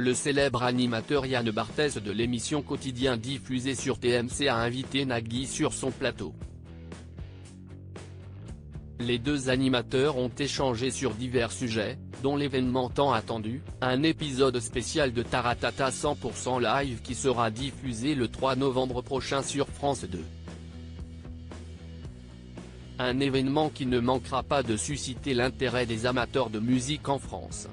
le célèbre animateur Yann Barthès de l'émission Quotidien diffusée sur TMC a invité Nagui sur son plateau. Les deux animateurs ont échangé sur divers sujets, dont l'événement tant attendu, un épisode spécial de Taratata 100% Live qui sera diffusé le 3 novembre prochain sur France 2. Un événement qui ne manquera pas de susciter l'intérêt des amateurs de musique en France.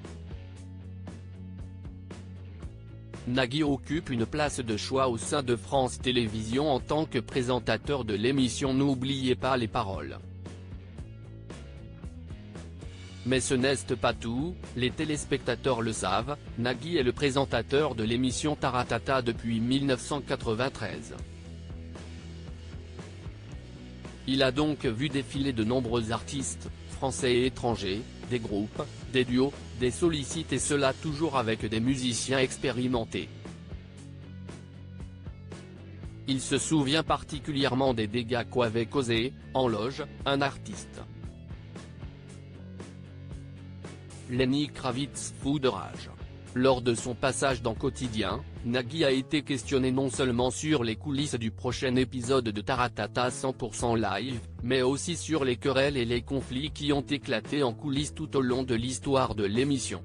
Nagui occupe une place de choix au sein de France Télévisions en tant que présentateur de l'émission N'oubliez pas les paroles. Mais ce n'est pas tout, les téléspectateurs le savent, Nagui est le présentateur de l'émission Taratata depuis 1993. Il a donc vu défiler de nombreux artistes, français et étrangers, des groupes, des duos, des solistes et cela toujours avec des musiciens expérimentés. Il se souvient particulièrement des dégâts qu'avait causé, en loge, un artiste. Lenny Kravitz fou de rage. Lors de son passage dans Quotidien, Nagui a été questionné non seulement sur les coulisses du prochain épisode de Taratata 100% Live, mais aussi sur les querelles et les conflits qui ont éclaté en coulisses tout au long de l'histoire de l'émission.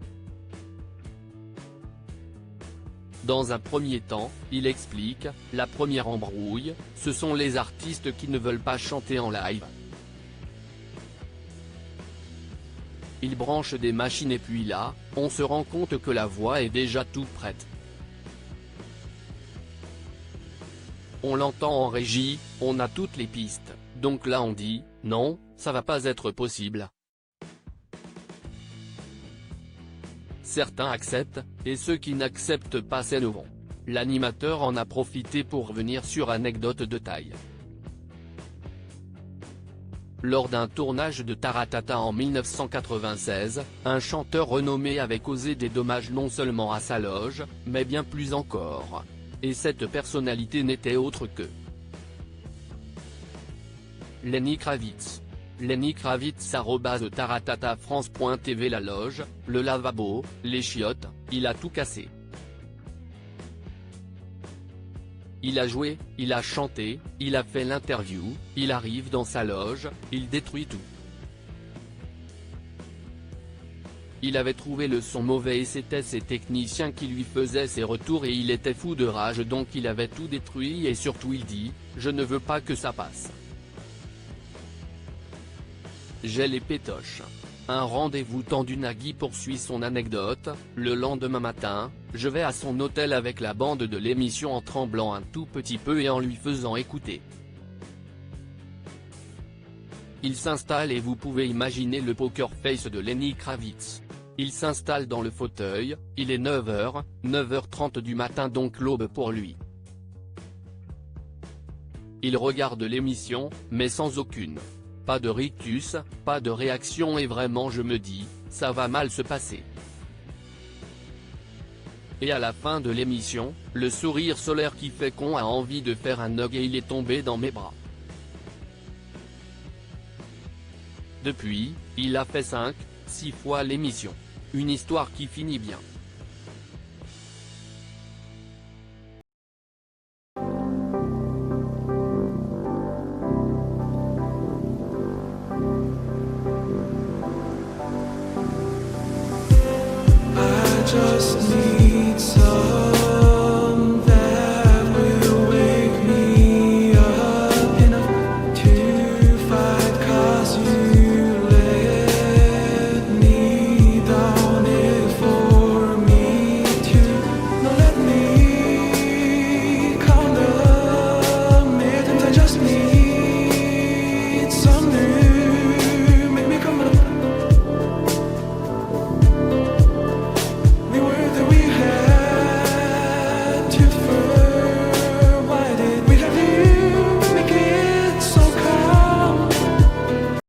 Dans un premier temps, il explique, la première embrouille, ce sont les artistes qui ne veulent pas chanter en live. Il branche des machines et puis là, on se rend compte que la voix est déjà toute prête. On l'entend en régie, on a toutes les pistes, donc là on dit, non, ça va pas être possible. Certains acceptent, et ceux qui n'acceptent pas s'énervent. L'animateur en a profité pour revenir sur anecdote de taille. Lors d'un tournage de Taratata en 1996, un chanteur renommé avait causé des dommages non seulement à sa loge, mais bien plus encore. Et cette personnalité n'était autre que Lenny Kravitz. Lenny Kravitz @taratata-france.tv. La loge, le lavabo, les chiottes, il a tout cassé. Il a joué, il a chanté, il a fait l'interview, il arrive dans sa loge, il détruit tout. Il avait trouvé le son mauvais et c'était ses techniciens qui lui faisaient ses retours et il était fou de rage donc il avait tout détruit et surtout il dit, je ne veux pas que ça passe. J'ai les pétoches. Un rendez-vous tendu. Nagui poursuit son anecdote, le lendemain matin, je vais à son hôtel avec la bande de l'émission en tremblant un tout petit peu et en lui faisant écouter. Il s'installe et vous pouvez imaginer le poker face de Lenny Kravitz. Il s'installe dans le fauteuil, il est 9h, 9h30 du matin donc l'aube pour lui. Il regarde l'émission, mais sans aucune. Pas de rictus, pas de réaction et vraiment je me dis, ça va mal se passer. Et à la fin de l'émission, le sourire solaire qui fait qu'on a envie de faire un hug et il est tombé dans mes bras. Depuis, il a fait 5, 6 fois l'émission. Une histoire qui finit bien.